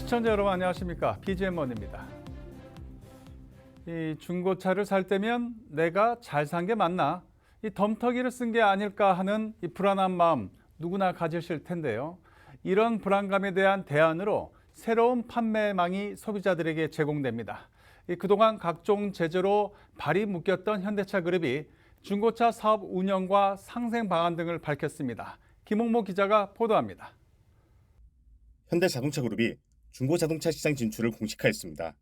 시청자 여러분 안녕하십니까? BGM원입니다. 이 중고차를 살 때면 내가 잘 산 게 맞나? 이 덤터기를 쓴 게 아닐까 하는 이 불안한 마음 누구나 가지실 텐데요. 이런 불안감에 대한 대안으로 새로운 판매망이 소비자들에게 제공됩니다. 그동안 각종 제재로 발이 묶였던 현대차 그룹이 중고차 사업 운영과 상생 방안 등을 밝혔습니다. 김홍모 기자가 보도합니다. 현대자동차 그룹이 중고자동차 시장 진출을 공식화했습니다.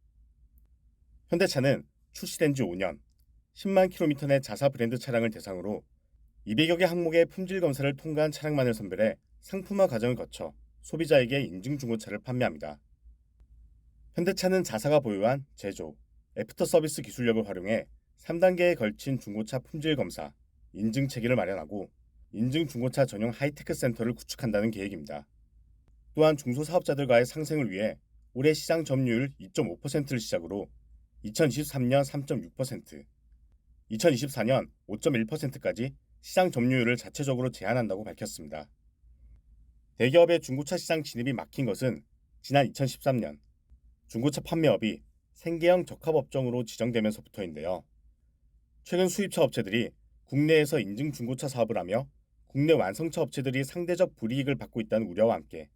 현대차는 출시된 지 5년, 10만 킬로미터 내 자사 브랜드 차량을 대상으로 200여 개 항목의 품질 검사를 통과한 차량만을 선별해 상품화 과정을 거쳐 소비자에게 인증 중고차를 판매합니다. 현대차는 자사가 보유한 제조, 애프터 서비스 기술력을 활용해 3단계에 걸친 중고차 품질 검사, 인증 체계를 마련하고 인증 중고차 전용 하이테크 센터를 구축한다는 계획입니다. 또한 중소사업자들과의 상생을 위해 올해 시장 점유율 2.5%를 시작으로 2023년 3.6%, 2024년 5.1%까지 시장 점유율을 자체적으로 제한한다고 밝혔습니다. 대기업의 중고차 시장 진입이 막힌 것은 지난 2013년 중고차 판매업이 생계형 적합업종으로 지정되면서부터인데요. 최근 수입차 업체들이 국내에서 인증 중고차 사업을 하며 국내 완성차 업체들이 상대적 불이익을 받고 있다는 우려와 함께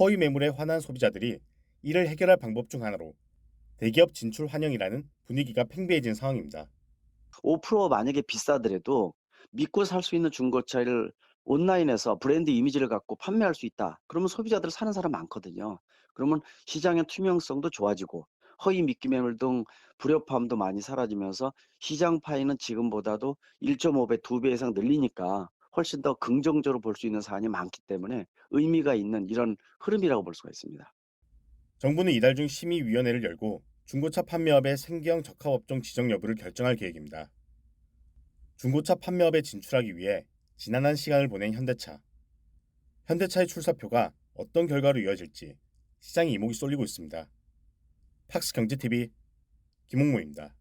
허위 매물에 화난 소비자들이 이를 해결할 방법 중 하나로 대기업 진출 환영이라는 분위기가 팽배해진 상황입니다. 5% 만약에 비싸더라도 믿고 살 수 있는 중고차를 온라인에서 브랜드 이미지를 갖고 판매할 수 있다. 그러면 소비자들 사는 사람 많거든요. 그러면 시장의 투명성도 좋아지고 허위 미끼 매물 등 불협화음도 많이 사라지면서 시장 파이는 지금보다도 1.5배, 2배 이상 늘리니까 훨씬 더 긍정적으로 볼 수 있는 사안이 많기 때문에 의미가 있는 이런 흐름이라고 볼 수가 있습니다. 정부는 이달 중 심의위원회를 열고 중고차 판매업의 생계형 적합업종 지정 여부를 결정할 계획입니다. 중고차 판매업에 진출하기 위해 지난한 시간을 보낸 현대차. 현대차의 출사표가 어떤 결과로 이어질지 시장에 이목이 쏠리고 있습니다. 팍스경제TV 김홍모입니다.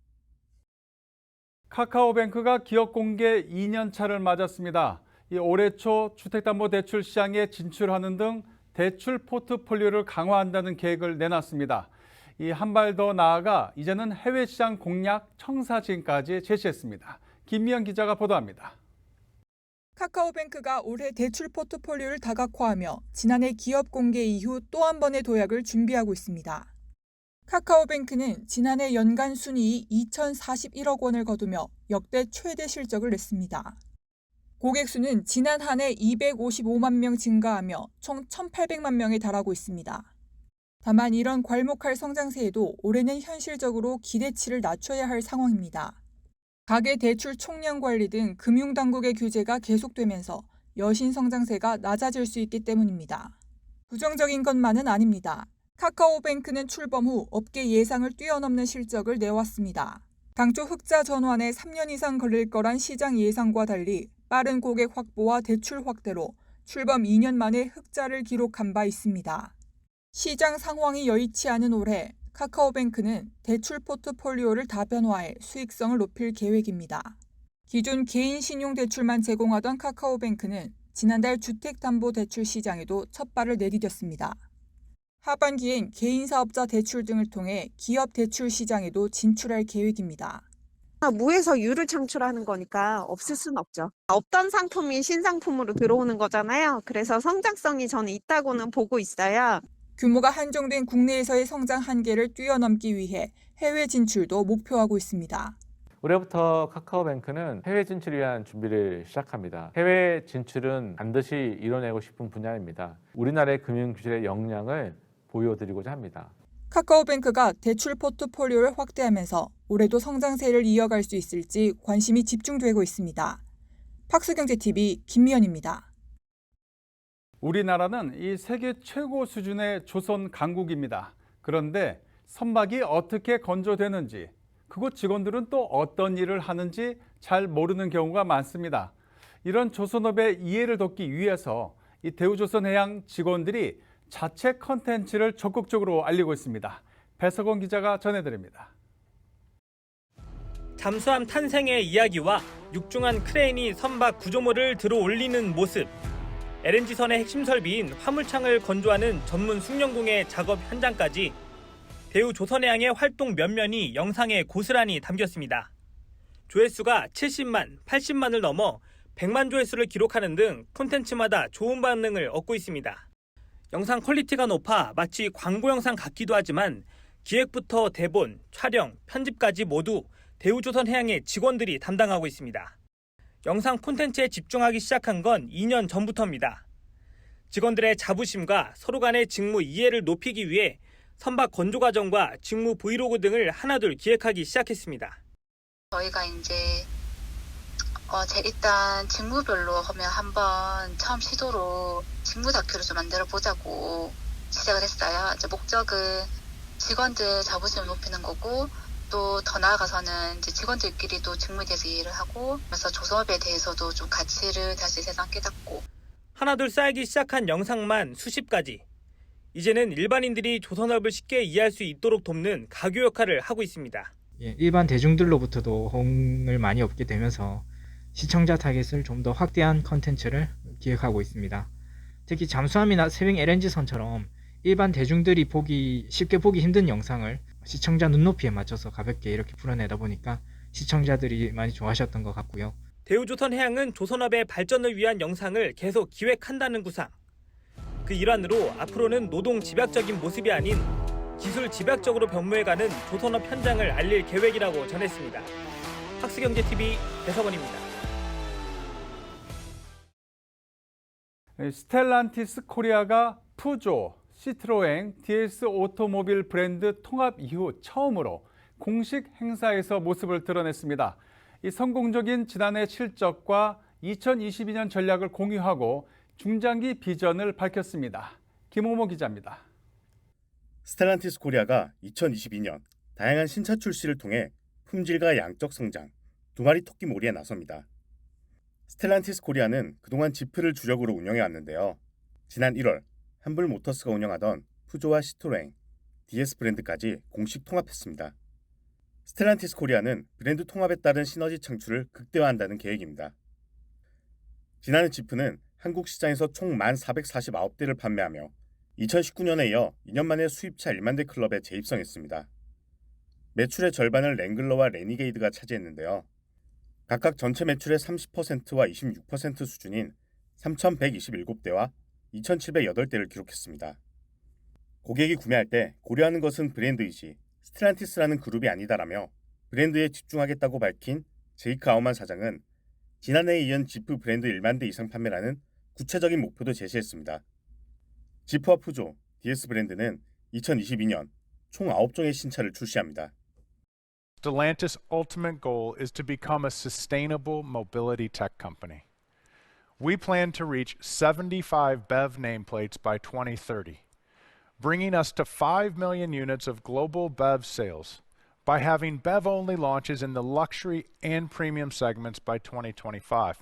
카카오뱅크가 기업 공개 2년 차를 맞았습니다. 올해 초 주택담보대출 시장에 진출하는 등 대출 포트폴리오를 강화한다는 계획을 내놨습니다. 한 발 더 나아가 이제는 해외 시장 공략 청사진까지 제시했습니다. 김미연 기자가 보도합니다. 카카오뱅크가 올해 대출 포트폴리오를 다각화하며 지난해 기업 공개 이후 또 한 번의 도약을 준비하고 있습니다. 카카오뱅크는 지난해 연간 순이익 2,041억 원을 거두며 역대 최대 실적을 냈습니다. 고객 수는 지난 한 해 255만 명 증가하며 총 1,800만 명에 달하고 있습니다. 다만 이런 괄목할 성장세에도 올해는 현실적으로 기대치를 낮춰야 할 상황입니다. 가계대출 총량 관리 등 금융당국의 규제가 계속되면서 여신 성장세가 낮아질 수 있기 때문입니다. 부정적인 것만은 아닙니다. 카카오뱅크는 출범 후 업계 예상을 뛰어넘는 실적을 내왔습니다. 당초 흑자 전환에 3년 이상 걸릴 거란 시장 예상과 달리 빠른 고객 확보와 대출 확대로 출범 2년 만에 흑자를 기록한 바 있습니다. 시장 상황이 여의치 않은 올해 카카오뱅크는 대출 포트폴리오를 다변화해 수익성을 높일 계획입니다. 기존 개인 신용대출만 제공하던 카카오뱅크는 지난달 주택담보대출 시장에도 첫 발을 내디뎠습니다. 하반기엔 개인사업자 대출 등을 통해 기업 대출 시장에도 진출할 계획입니다. 무에서 유를 창출하는 거니까 없을 순 없죠. 없던 상품이 신상품으로 들어오는 거잖아요. 그래서 성장성이 저는 있다고는 보고 있어요. 규모가 한정된 국내에서의 성장 한계를 뛰어넘기 위해 해외 진출도 목표하고 있습니다. 올해부터 카카오뱅크는 해외 진출을 위한 준비를 시작합니다. 해외 진출은 반드시 이뤄내고 싶은 분야입니다. 우리나라의 금융기술의 역량을 보여드리고자 합니다. 카카오뱅크가 대출 포트폴리오를 확대하면서 올해도 성장세를 이어갈 수 있을지 관심이 집중되고 있습니다. 팍스경제TV 김미연입니다. 우리나라는 이 세계 최고 수준의 조선 강국입니다. 그런데 선박이 어떻게 건조되는지, 그곳 직원들은 또 어떤 일을 하는지 잘 모르는 경우가 많습니다. 이런 조선업의 이해를 돕기 위해서 이 대우조선해양 직원들이 자체 컨텐츠를 적극적으로 알리고 있습니다. 배석원 기자가 전해드립니다. 잠수함 탄생의 이야기와 육중한 크레인이 선박 구조물을 들어 올리는 모습. LNG선의 핵심 설비인 화물창을 건조하는 전문 숙련공의 작업 현장까지 대우조선해양의 활동 면면이 영상에 고스란히 담겼습니다. 조회수가 70만, 80만을 넘어 100만 조회수를 기록하는 등 콘텐츠마다 좋은 반응을 얻고 있습니다. 영상 퀄리티가 높아 마치 광고 영상 같기도 하지만 기획부터 대본, 촬영, 편집까지 모두 대우조선해양의 직원들이 담당하고 있습니다. 영상 콘텐츠에 집중하기 시작한 건 2년 전부터입니다. 직원들의 자부심과 서로 간의 직무 이해를 높이기 위해 선박 건조 과정과 직무 브이로그 등을 하나둘 기획하기 시작했습니다. 저희가 이제 일단 직무별로 하면 한번 처음 시도로 직무 다큐를 좀 만들어 보자고 시작을 했어요. 이제 목적은 직원들 자부심을 높이는 거고 또 더 나아가서는 이제 직원들끼리도 직무에 대해서 이해를 하고 그래서 조선업에 대해서도 좀 가치를 다시 세상 깨닫고 하나둘 쌓이기 시작한 영상만 수십 가지. 이제는 일반인들이 조선업을 쉽게 이해할 수 있도록 돕는 가교 역할을 하고 있습니다. 일반 대중들로부터도 호응을 많이 얻게 되면서 시청자 타겟을 좀 더 확대한 컨텐츠를 기획하고 있습니다. 특히 잠수함이나 새벽 LNG선처럼 일반 대중들이 쉽게 보기 힘든 영상을 시청자 눈높이에 맞춰서 가볍게 이렇게 풀어내다 보니까 시청자들이 많이 좋아하셨던 것 같고요. 대우조선해양은 조선업의 발전을 위한 영상을 계속 기획한다는 구상. 그 일환으로 앞으로는 노동 집약적인 모습이 아닌 기술 집약적으로 변모해가는 조선업 현장을 알릴 계획이라고 전했습니다. 학스경제TV 배석원입니다. 스텔란티스 코리아가 푸조, 시트로엥, DS 오토모빌 브랜드 통합 이후 처음으로 공식 행사에서 모습을 드러냈습니다. 이 성공적인 지난해 실적과 2022년 전략을 공유하고 중장기 비전을 밝혔습니다. 김호모 기자입니다. 스텔란티스 코리아가 2022년 다양한 신차 출시를 통해 품질과 양적 성장, 두 마리 토끼 몰이에 나섭니다. 스텔란티스 코리아는 그동안 지프를 주력으로 운영해왔는데요. 지난 1월 한불모터스가 운영하던 푸조와 시트로엥, DS 브랜드까지 공식 통합했습니다. 스텔란티스 코리아는 브랜드 통합에 따른 시너지 창출을 극대화한다는 계획입니다. 지난해 지프는 한국 시장에서 총 1,449대를 판매하며 2019년에 이어 2년 만에 수입차 1만 대 클럽에 재입성했습니다. 매출의 절반을 랭글러와 레니게이드가 차지했는데요. 각각 전체 매출의 30%와 26% 수준인 3,127대와 2,708대를 기록했습니다. 고객이 구매할 때 고려하는 것은 브랜드이지 스텔란티스라는 그룹이 아니다라며 브랜드에 집중하겠다고 밝힌 제이크 아우만 사장은 지난해에 이은 지프 브랜드 1만 대 이상 판매라는 구체적인 목표도 제시했습니다. 지프와 푸조, DS 브랜드는 2022년 총 9종의 신차를 출시합니다. Stellantis' ultimate goal is to become a sustainable mobility tech company. We plan to reach 75 BEV nameplates by 2030, bringing us to 5 million units of global BEV sales by having BEV-only launches in the luxury and premium segments by 2025.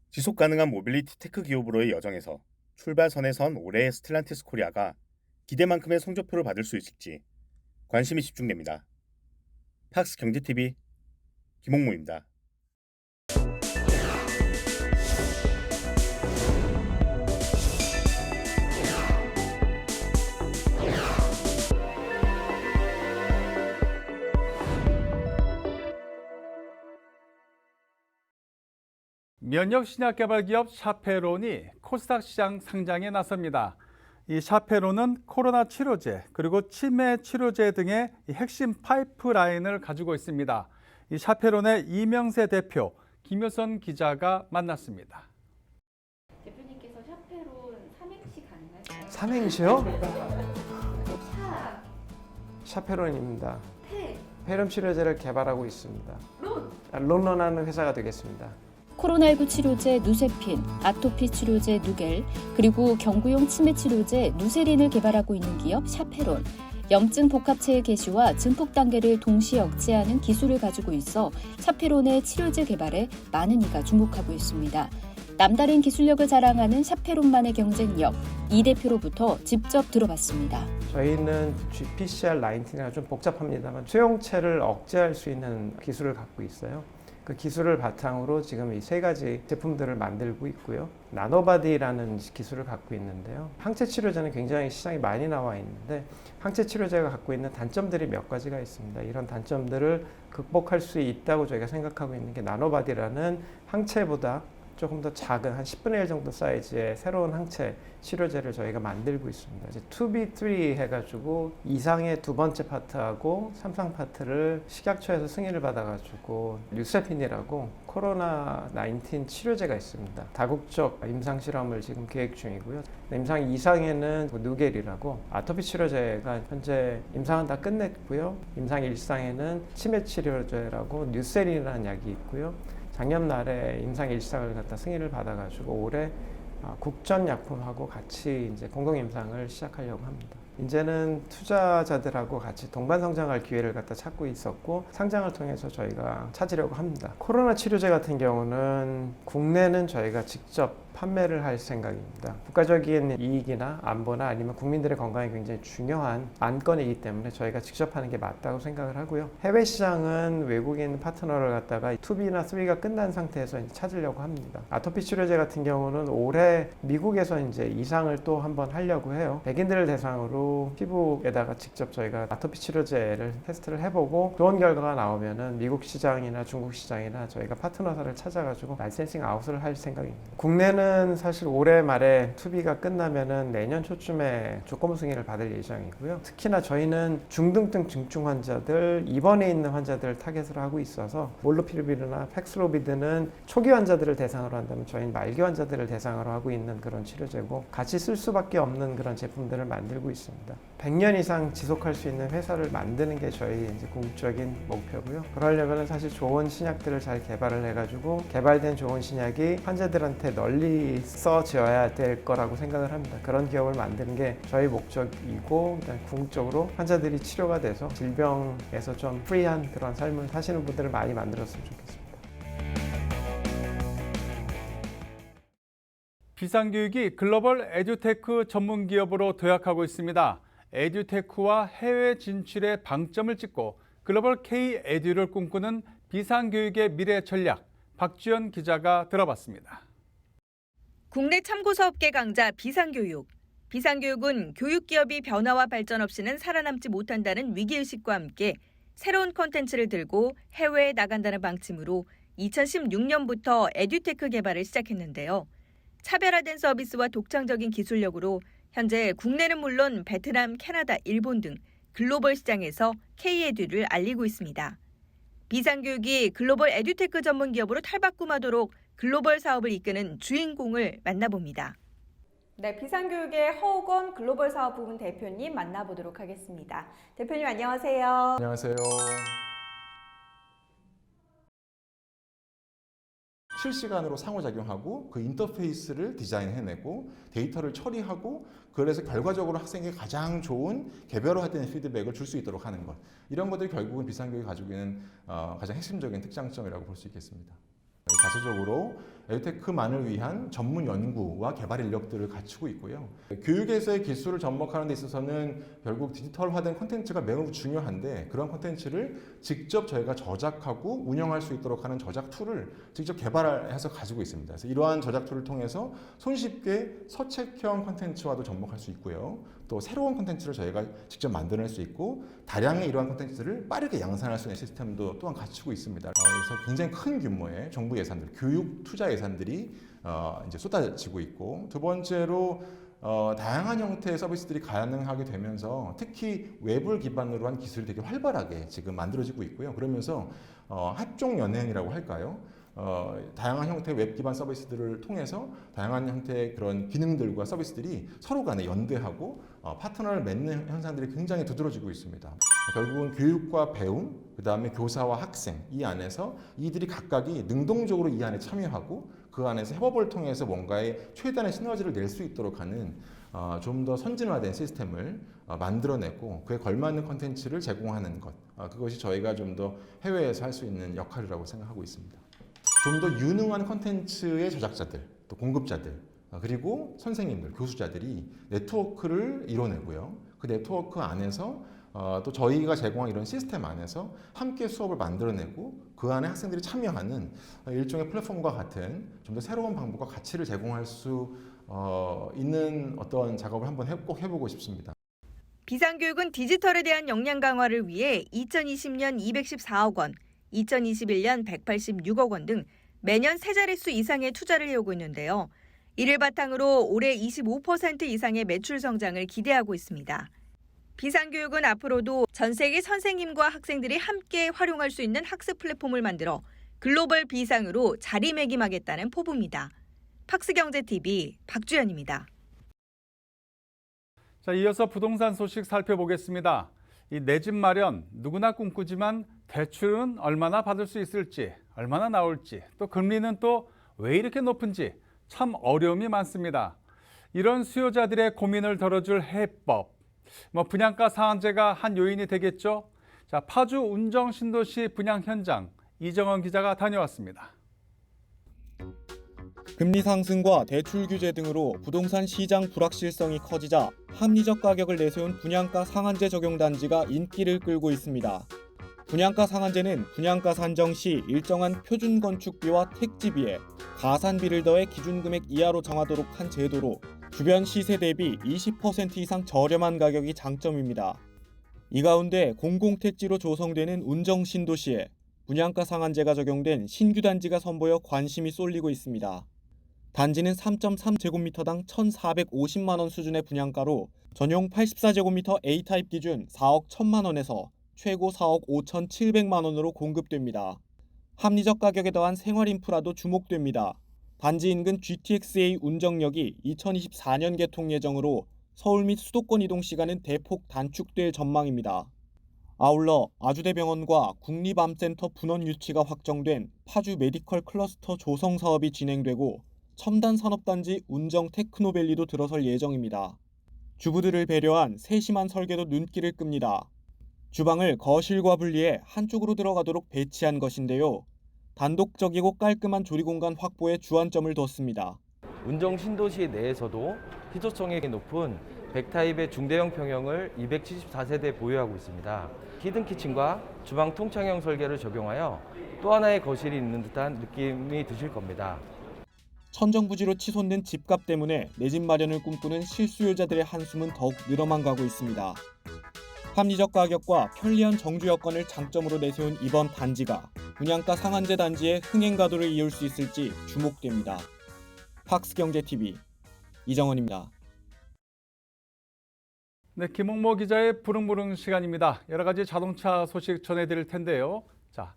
지속 가능한 모빌리티 테크 기업으로의 여정에서 출발선에 선 올해의 스텔란티스 코리아가 기대만큼의 성적표를 받을 수 있을지 관심이 집중됩니다. 팍스 경제TV 김홍무입니다. 면역 신약 개발 기업 샤페론이 코스닥 시장 상장에 나섭니다. 이 샤페론은 코로나 치료제 그리고 치매 치료제 등의 핵심 파이프라인을 가지고 있습니다. 이 샤페론의 이명세 대표 김효선 기자가 만났습니다. 대표님께서 샤페론 삼행시 가능할까요? 삼행시요? 샤페론입니다. 폐렴 치료제를 개발하고 있습니다. 론런하는 회사가 되겠습니다. 코로나19 치료제 누세핀, 아토피 치료제 누겔, 그리고 경구용 치매 치료제 누세린을 개발하고 있는 기업 샤페론. 염증 복합체의 개시와 증폭 단계를 동시에 억제하는 기술을 가지고 있어 샤페론의 치료제 개발에 많은 이가 주목하고 있습니다. 남다른 기술력을 자랑하는 샤페론만의 경쟁력, 이 대표로부터 직접 들어봤습니다. 저희는 GPCR19가 좀 복잡합니다만 수용체를 억제할 수 있는 기술을 갖고 있어요. 그 기술을 바탕으로 지금 이 세 가지 제품들을 만들고 있고요. 나노바디라는 기술을 갖고 있는데요. 항체 치료제는 굉장히 시장이 많이 나와 있는데 항체 치료제가 갖고 있는 단점들이 몇 가지가 있습니다. 이런 단점들을 극복할 수 있다고 저희가 생각하고 있는 게 나노바디라는 항체보다 조금 더 작은 한 10분의 1 정도 사이즈의 새로운 항체 치료제를 저희가 만들고 있습니다. 이제 2B3 해가지고 이상의 두 번째 파트하고 3상 파트를 식약처에서 승인을 받아가지고 뉴세핀이라고 코로나 19 치료제가 있습니다. 다국적 임상 실험을 지금 계획 중이고요. 임상 이상에는 누겔이라고 아토피 치료제가 현재 임상은 다 끝냈고요. 임상 1상에는 치매 치료제라고 뉴세린이라는 약이 있고요. 작년 말에 임상 1상을 갖다 승인을 받아가지고 올해 국전약품하고 같이 이제 공동 임상을 시작하려고 합니다. 이제는 투자자들하고 같이 동반 성장할 기회를 갖다 찾고 있었고 상장을 통해서 저희가 찾으려고 합니다. 코로나 치료제 같은 경우는 국내는 저희가 직접 판매를 할 생각입니다. 국가적인 이익이나 안보나 아니면 국민들의 건강이 굉장히 중요한 안건이기 때문에 저희가 직접 하는 게 맞다고 생각을 하고요. 해외 시장은 외국인 파트너를 갖다가 2B나 3가 끝난 상태에서 이제 찾으려고 합니다. 아토피 치료제 같은 경우는 올해 미국에서 이제 이상을 또 한번 하려고 해요. 백인들을 대상으로 피부에다가 직접 저희가 아토피 치료제를 테스트를 해보고 좋은 결과가 나오면은 미국 시장이나 중국 시장이나 저희가 파트너사를 찾아가지고 라이센싱 아웃을 할 생각입니다. 국내는 사실 올해 말에 2B가 끝나면은 내년 초쯤에 조건 승인을 받을 예정이고요. 특히나 저희는 중등증 중증 환자들, 입원해 있는 환자들을 타겟으로 하고 있어서 몰루피라비드나 팩스로비드는 초기 환자들을 대상으로 한다면 저희는 말기 환자들을 대상으로 하고 있는 그런 치료제고 같이 쓸 수밖에 없는 그런 제품들을 만들고 있습니다. 100년 이상 지속할 수 있는 회사를 만드는 게 저희 이제 궁극적인 목표고요. 그러려면 사실 좋은 신약들을 잘 개발을 해가지고 개발된 좋은 신약이 환자들한테 널리 써져야 될 거라고 생각을 합니다. 그런 기업을 만드는 게 저희 목적이고 일단 궁극적으로 환자들이 치료가 돼서 질병에서 좀 프리한 그런 삶을 사시는 분들을 많이 만들었으면 좋겠습니다. 비상교육이 글로벌 에듀테크 전문 기업으로 도약하고 있습니다. 에듀테크와 해외 진출에 방점을 찍고 글로벌 K-에듀를 꿈꾸는 비상교육의 미래 전략, 박주연 기자가 들어봤습니다. 국내 참고사업계 강자 비상교육. 비상교육은 교육기업이 변화와 발전 없이는 살아남지 못한다는 위기의식과 함께 새로운 콘텐츠를 들고 해외에 나간다는 방침으로 2016년부터 에듀테크 개발을 시작했는데요. 차별화된 서비스와 독창적인 기술력으로 현재 국내는 물론 베트남, 캐나다, 일본 등 글로벌 시장에서 K-에듀를 알리고 있습니다. 비상교육이 글로벌 에듀테크 전문 기업으로 탈바꿈하도록 글로벌 사업을 이끄는 주인공을 만나봅니다. 네, 비상교육의 허우건 글로벌 사업부문 대표님 만나보도록 하겠습니다. 대표님 안녕하세요. 안녕하세요. 실시간으로 상호작용하고 그 인터페이스를 디자인해내고 데이터를 처리하고 그래서 결과적으로 학생에게 가장 좋은 개별화된 피드백을 줄 수 있도록 하는 것. 이런 것들이 결국은 비상교육이 가지고 있는 가장 핵심적인 특장점이라고 볼 수 있겠습니다. 자체적으로 에듀테크만을 위한 전문 연구와 개발 인력들을 갖추고 있고요. 교육에서의 기술을 접목하는 데 있어서는 결국 디지털화된 콘텐츠가 매우 중요한데 그런 콘텐츠를 직접 저희가 저작하고 운영할 수 있도록 하는 저작 툴을 직접 개발해서 가지고 있습니다. 그래서 이러한 저작 툴을 통해서 손쉽게 서책형 콘텐츠와도 접목할 수 있고요. 또 새로운 콘텐츠를 저희가 직접 만들어낼 수 있고 다량의 이러한 콘텐츠를 빠르게 양산할 수 있는 시스템도 또한 갖추고 있습니다. 그래서 굉장히 큰 규모의 정부 예산들, 교육 투자 예산들이 이제 쏟아지고 있고 두 번째로 다양한 형태의 서비스들이 가능하게 되면서 특히 웹을 기반으로 한 기술이 되게 활발하게 지금 만들어지고 있고요. 그러면서 합종 연행이라고 할까요? 다양한 형태의 웹 기반 서비스들을 통해서 다양한 형태의 그런 기능들과 서비스들이 서로 간에 연대하고 파트너를 맺는 현상들이 굉장히 두드러지고 있습니다. 결국은 교육과 배움, 그 다음에 교사와 학생 이 안에서 이들이 각각이 능동적으로 이 안에 참여하고 그 안에서 협업을 통해서 뭔가의 최단의 시너지를 낼 수 있도록 하는 좀 더 선진화된 시스템을 만들어내고 그에 걸맞는 콘텐츠를 제공하는 것. 그것이 저희가 좀 더 해외에서 할 수 있는 역할이라고 생각하고 있습니다. 좀 더 유능한 콘텐츠의 제작자들, 또 공급자들, 그리고 선생님들, 교수자들이 네트워크를 이뤄내고요. 그 네트워크 안에서 또 저희가 제공한 이런 시스템 안에서 함께 수업을 만들어내고 그 안에 학생들이 참여하는 일종의 플랫폼과 같은 좀 더 새로운 방법과 가치를 제공할 수 있는 어떤 작업을 한번 꼭 해보고 싶습니다. 비상교육은 디지털에 대한 역량 강화를 위해 2020년 214억 원, 2021년 186억 원 등 매년 세 자릿수 이상의 투자를 해오고 있는데요. 이를 바탕으로 올해 25% 이상의 매출 성장을 기대하고 있습니다. 비상교육은 앞으로도 전 세계 선생님과 학생들이 함께 활용할 수 있는 학습 플랫폼을 만들어 글로벌 비상으로 자리매김하겠다는 포부입니다. 팍스경제TV 박주연입니다. 자, 이어서 부동산 소식 살펴보겠습니다. 이 내 집 마련 누구나 꿈꾸지만 대출은 얼마나 받을 수 있을지, 얼마나 나올지, 또 금리는 또 왜 이렇게 높은지 참 어려움이 많습니다. 이런 수요자들의 고민을 덜어줄 해법, 분양가 상한제가 한 요인이 되겠죠. 자, 파주 운정 신도시 분양 현장 이정원 기자가 다녀왔습니다. 금리 상승과 대출 규제 등으로 부동산 시장 불확실성이 커지자 합리적 가격을 내세운 분양가 상한제 적용 단지가 인기를 끌고 있습니다. 분양가 상한제는 분양가 산정 시 일정한 표준 건축비와 택지비에 가산비를 더해 기준금액 이하로 정하도록 한 제도로 주변 시세 대비 20% 이상 저렴한 가격이 장점입니다. 이 가운데 공공택지로 조성되는 운정 신도시에 분양가 상한제가 적용된 신규 단지가 선보여 관심이 쏠리고 있습니다. 단지는 3.3제곱미터당 1,450만 원 수준의 분양가로 전용 84제곱미터 A타입 기준 4억 1천만 원에서 최고 4억 5,700만 원으로 공급됩니다. 합리적 가격에 더한 생활 인프라도 주목됩니다. 단지 인근 GTX-A 운정역이 2024년 개통 예정으로 서울 및 수도권 이동 시간은 대폭 단축될 전망입니다. 아울러 아주대병원과 국립암센터 분원 유치가 확정된 파주 메디컬 클러스터 조성 사업이 진행되고 첨단 산업단지 운정 테크노밸리도 들어설 예정입니다. 주부들을 배려한 세심한 설계도 눈길을 끕니다. 주방을 거실과 분리해 한쪽으로 들어가도록 배치한 것인데요. 단독적이고 깔끔한 조리 공간 확보에 주안점을 뒀습니다. 운정 신도시 내에서도 희소성이 높은 100타입의 중대형 평형을 274세대 보유하고 있습니다. 히든 키친과 주방 통창형 설계를 적용하여 또 하나의 거실이 있는 듯한 느낌이 드실 겁니다. 천정부지로 치솟는 집값 때문에 내 집 마련을 꿈꾸는 실수요자들의 한숨은 더욱 늘어만 가고 있습니다. 합리적 가격과 편리한 정주 여건을 장점으로 내세운 이번 단지가 분양가 상한제 단지의 흥행 가도를 이을 수 있을지 주목됩니다. 팍스경제TV 이정원입니다. 네, 김홍모 기자의 부릉부릉 시간입니다. 여러 가지 자동차 소식 전해드릴 텐데요. 자,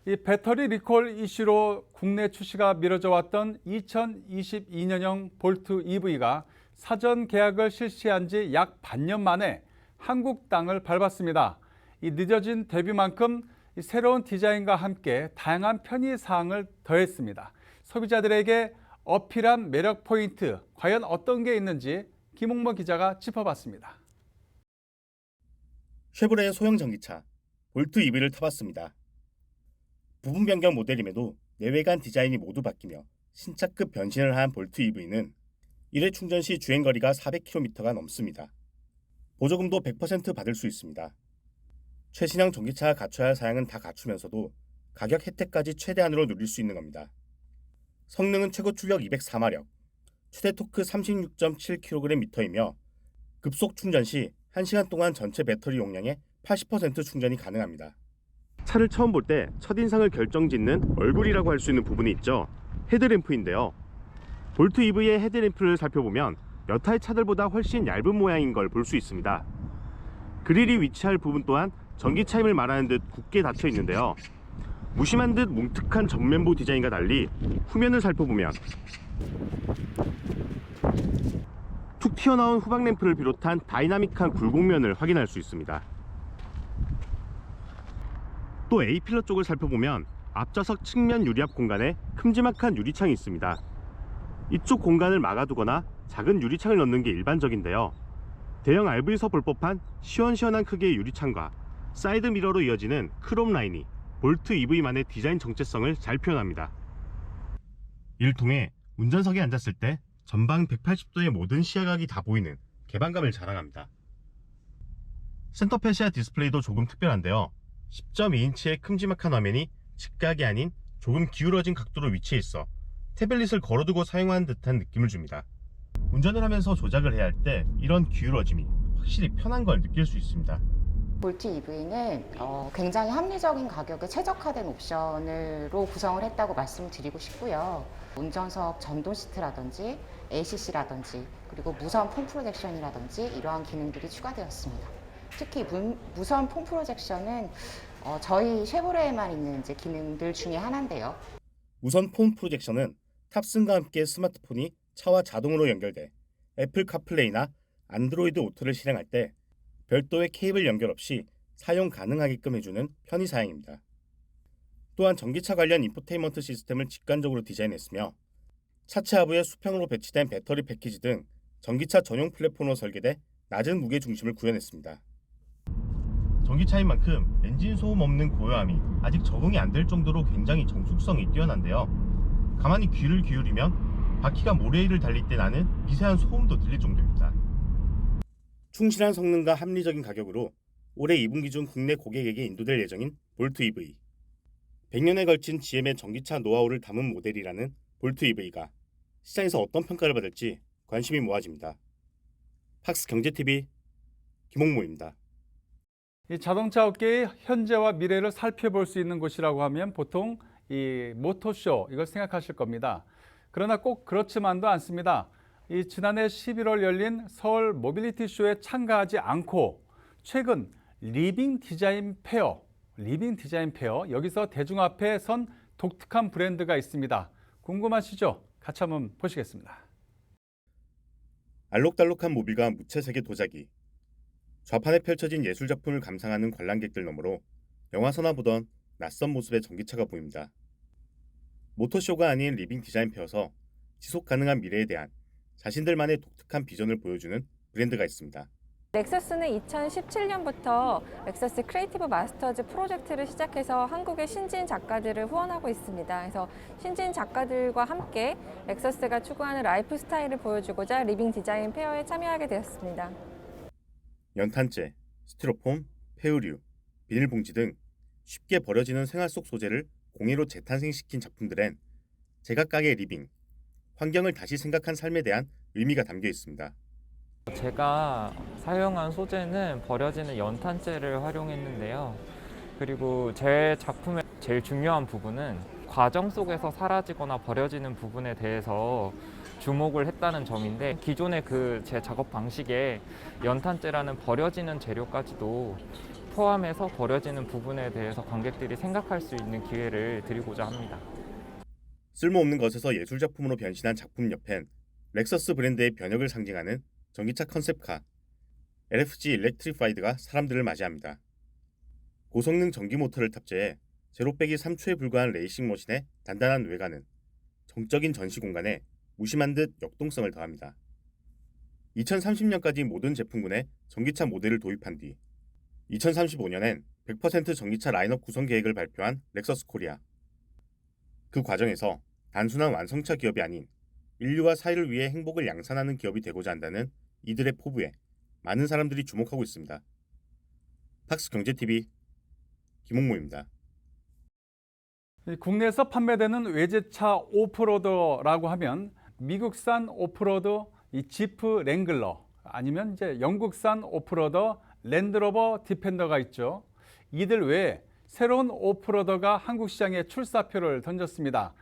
이 배터리 리콜 이슈로 국내 출시가 미뤄져 왔던 2022년형 볼트 EV가 사전 계약을 실시한 지 약 반년 만에 한국 땅을 밟았습니다. 이 늦어진 데뷔만큼 이 새로운 디자인과 함께 다양한 편의 사항을 더했습니다. 소비자들에게 어필한 매력 포인트, 과연 어떤 게 있는지 김홍모 기자가 짚어봤습니다. 쉐보레의 소형 전기차 볼트 EV를 타봤습니다. 부분 변경 모델임에도 내외관 디자인이 모두 바뀌며 신차급 변신을 한 볼트 EV는 1회 충전 시 주행거리가 400km가 넘습니다. 보조금도 100% 받을 수 있습니다. 최신형 전기차가 갖춰야 할 사양은 다 갖추면서도 가격 혜택까지 최대한으로 누릴 수 있는 겁니다. 성능은 최고 출력 204마력, 최대 토크 36.7kgm이며 급속 충전 시 1시간 동안 전체 배터리 용량의 80% 충전이 가능합니다. 차를 처음 볼 때 첫인상을 결정짓는 얼굴이라고 할 수 있는 부분이 있죠. 헤드램프인데요. 볼트 EV의 헤드램프를 살펴보면 여타의 차들보다 훨씬 얇은 모양인 걸 볼 수 있습니다. 그릴이 위치할 부분 또한 전기차임을 말하는 듯 굳게 닫혀 있는데요. 무심한 듯 뭉툭한 전면부 디자인과 달리 후면을 살펴보면 툭 튀어나온 후방 램프를 비롯한 다이나믹한 굴곡면을 확인할 수 있습니다. 또 A필러 쪽을 살펴보면 앞좌석 측면 유리압 공간에 큼지막한 유리창이 있습니다. 이쪽 공간을 막아두거나 작은 유리창을 넣는 게 일반적인데요. 대형 RV에서 볼 법한 시원시원한 크기의 유리창과 사이드 미러로 이어지는 크롬 라인이 볼트 EV만의 디자인 정체성을 잘 표현합니다. 이를 통해 운전석에 앉았을 때 전방 180도의 모든 시야각이 다 보이는 개방감을 자랑합니다. 센터 패시아 디스플레이도 조금 특별한데요. 10.2인치의 큼지막한 화면이 직각이 아닌 조금 기울어진 각도로 위치해 있어 태블릿을 걸어두고 사용하는 듯한 느낌을 줍니다. 운전을 하면서 조작을 해야 할 때 이런 기울어짐이 확실히 편한 걸 느낄 수 있습니다. 볼트 EV는 굉장히 합리적인 가격에 최적화된 옵션으로 구성을 했다고 말씀드리고 싶고요. 운전석 전동 시트라든지 ACC라든지 그리고 무선 폼 프로젝션이라든지 이러한 기능들이 추가되었습니다. 특히 무선 폼 프로젝션은 저희 쉐보레에만 있는 이제 기능들 중에 하나인데요. 무선 폼 프로젝션은 탑승과 함께 스마트폰이 차와 자동으로 연결돼 애플 카플레이나 안드로이드 오토를 실행할 때 별도의 케이블 연결 없이 사용 가능하게끔 해주는 편의 사양입니다. 또한 전기차 관련 인포테인먼트 시스템을 직관적으로 디자인했으며 차체 하부에 수평으로 배치된 배터리 패키지 등 전기차 전용 플랫폼으로 설계돼 낮은 무게 중심을 구현했습니다. 전기차인 만큼 엔진 소음 없는 고요함이 아직 적응이 안 될 정도로 굉장히 정숙성이 뛰어난데요. 가만히 귀를 기울이면 바퀴가 모래위를 달릴 때 나는 미세한 소음도 들릴 정도입니다. 충실한 성능과 합리적인 가격으로 올해 2분기 중 국내 고객에게 인도될 예정인 볼트 EV. 100년에 걸친 GM의 전기차 노하우를 담은 모델이라는 볼트 EV가 시장에서 어떤 평가를 받을지 관심이 모아집니다. 팍스 경제TV 김홍모입니다. 이 자동차 업계의 현재와 미래를 살펴볼 수 있는 곳이라고 하면 보통 이 모터쇼 이걸 생각하실 겁니다. 그러나 꼭 그렇지만도 않습니다. 이 지난해 11월 열린 서울 모빌리티 쇼에 참가하지 않고 최근 리빙 디자인 페어 여기서 대중 앞에 선 독특한 브랜드가 있습니다. 궁금하시죠? 같이 한번 보시겠습니다. 알록달록한 모빌과 무채색의 도자기, 좌판에 펼쳐진 예술작품을 감상하는 관람객들 너머로 영화서나 보던 낯선 모습의 전기차가 보입니다. 모터쇼가 아닌 리빙 디자인 페어서 지속 가능한 미래에 대한 자신들만의 독특한 비전을 보여주는 브랜드가 있습니다. 렉서스는 2017년부터 렉서스 크리에이티브 마스터즈 프로젝트를 시작해서 한국의 신진 작가들을 후원하고 있습니다. 그래서 신진 작가들과 함께 렉서스가 추구하는 라이프 스타일을 보여주고자 리빙 디자인 페어에 참여하게 되었습니다. 연탄재, 스티로폼, 폐의류, 비닐봉지 등 쉽게 버려지는 생활 속 소재를 공예로 재탄생시킨 작품들엔 제각각의 리빙, 환경을 다시 생각한 삶에 대한 의미가 담겨 있습니다. 제가 사용한 소재는 버려지는 연탄재를 활용했는데요. 그리고 제 작품의 제일 중요한 부분은 과정 속에서 사라지거나 버려지는 부분에 대해서 주목을 했다는 점인데 기존의 제 작업 방식에 연탄재라는 버려지는 재료까지도 포함해서 버려지는 부분에 대해서 관객들이 생각할 수 있는 기회를 드리고자 합니다. 쓸모없는 것에서 예술작품으로 변신한 작품 옆엔 렉서스 브랜드의 변혁을 상징하는 전기차 컨셉카 LFG 일렉트리파이드가 사람들을 맞이합니다. 고성능 전기 모터를 탑재해 제로 빼기 3초에 불과한 레이싱 머신의 단단한 외관은 정적인 전시 공간에 무심한 듯 역동성을 더합니다. 2030년까지 모든 제품군에 전기차 모델을 도입한 뒤 2035년엔 100% 전기차 라인업 구성 계획을 발표한 렉서스 코리아. 그 과정에서 단순한 완성차 기업이 아닌 인류와 사회를 위해 행복을 양산하는 기업이 되고자 한다는 이들의 포부에 많은 사람들이 주목하고 있습니다. 팍스 경제TV 김홍모입니다. 국내에서 판매되는 외제차 오프로더라고 하면 미국산 오프로더 이 지프 랭글러 아니면 이제 영국산 오프로더 랜드로버 디펜더가 있죠. 이들 외에 새로운 오프로더가 한국 시장에 출사표를 던졌습니다.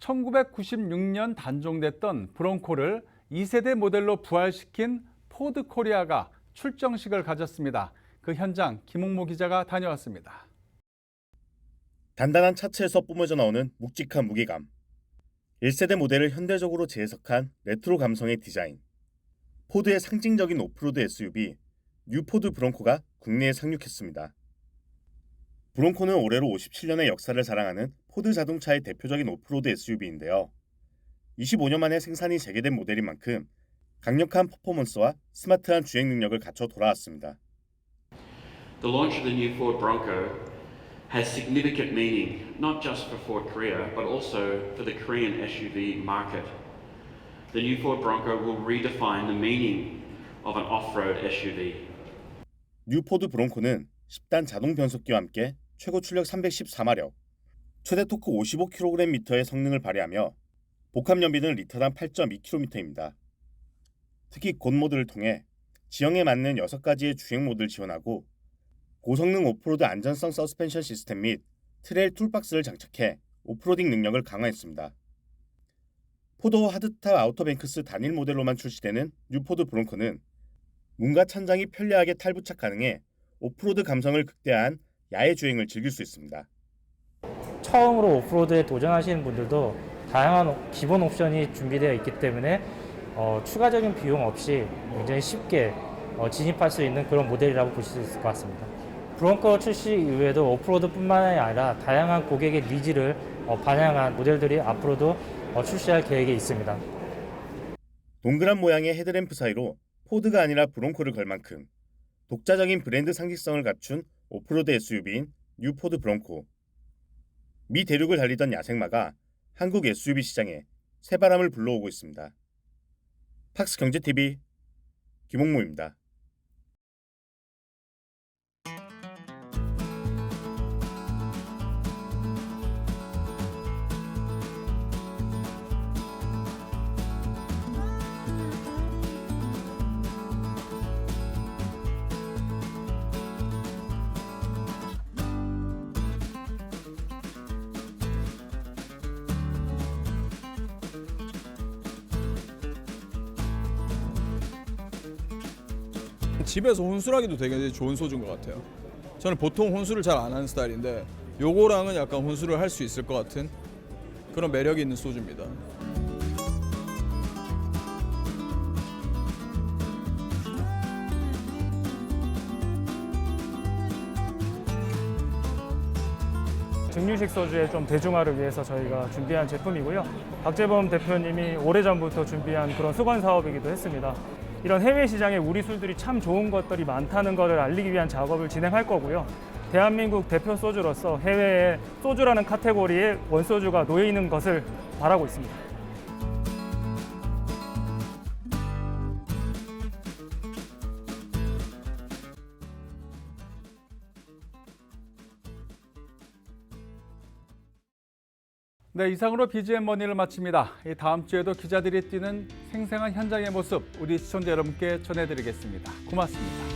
1996년 단종됐던 브론코를 2세대 모델로 부활시킨 포드 코리아가 출정식을 가졌습니다. 그 현장 김홍모 기자가 다녀왔습니다. 단단한 차체에서 뿜어져 나오는 묵직한 무게감. 1세대 모델을 현대적으로 재해석한 레트로 감성의 디자인. 포드의 상징적인 오프로드 SUV 뉴 포드 브론코가 국내에 상륙했습니다. 브론코는 올해로 57년의 역사를 자랑하는 포드 자동차의 대표적인 오프로드 SUV인데요. 25년 만에 생산이 재개된 모델인 만큼 강력한 퍼포먼스와 스마트한 주행 능력을 갖춰 돌아왔습니다. The launch of the new Ford Bronco has significant meaning not just for Ford Korea but also for the Korean SUV market. The new Ford Bronco will redefine the meaning of an off-road SUV. 뉴포드 브롱코는 10단 자동 변속기와 함께 최고 출력 314마력, 최대 토크 55kgm의 성능을 발휘하며 복합 연비는 리터당 8.2km입니다. 특히 곤 모드를 통해 지형에 맞는 6가지의 주행 모드를 지원하고 고성능 오프로드 안전성 서스펜션 시스템 및 트레일 툴박스를 장착해 오프로딩 능력을 강화했습니다. 포도 하드탑 아우터뱅크스 단일 모델로만 출시되는 뉴포드 브롱코는 문과 천장이 편리하게 탈부착 가능해 오프로드 감성을 극대화한 야외 주행을 즐길 수 있습니다. 처음으로 오프로드에 도전하시는 분들도 다양한 기본 옵션이 준비되어 있기 때문에 추가적인 비용 없이 굉장히 쉽게 진입할 수 있는 그런 모델이라고 보실 수 있을 것 같습니다. 브롱코 출시 이후에도 오프로드뿐만 아니라 다양한 고객의 니즈를 반영한 모델들이 앞으로도 출시할 계획이 있습니다. 동그란 모양의 헤드램프 사이로 포드가 아니라 브롱코를 걸 만큼 독자적인 브랜드 상징성을 갖춘 오프로드 SUV인 뉴포드 브롱코. 미 대륙을 달리던 야생마가 한국 SUV 시장에 새바람을 불러오고 있습니다. 팍스 경제TV 김홍무입니다. 집에서 혼술하기도 되게 좋은 소주인 것 같아요. 저는 보통 혼술을 잘 안 하는 스타일인데 요거랑은 약간 혼술을 할 수 있을 것 같은 그런 매력이 있는 소주입니다. 증류식 소주의 좀 대중화를 위해서 저희가 준비한 제품이고요. 박재범 대표님이 오래전부터 준비한 그런 수건 사업이기도 했습니다. 이런 해외 시장에 우리 술들이 참 좋은 것들이 많다는 것을 알리기 위한 작업을 진행할 거고요. 대한민국 대표 소주로서 해외에 소주라는 카테고리에 원소주가 놓여 있는 것을 바라고 있습니다. 네, 이상으로 BGM 머니를 마칩니다. 다음 주에도 기자들이 뛰는 생생한 현장의 모습 우리 시청자 여러분께 전해드리겠습니다. 고맙습니다.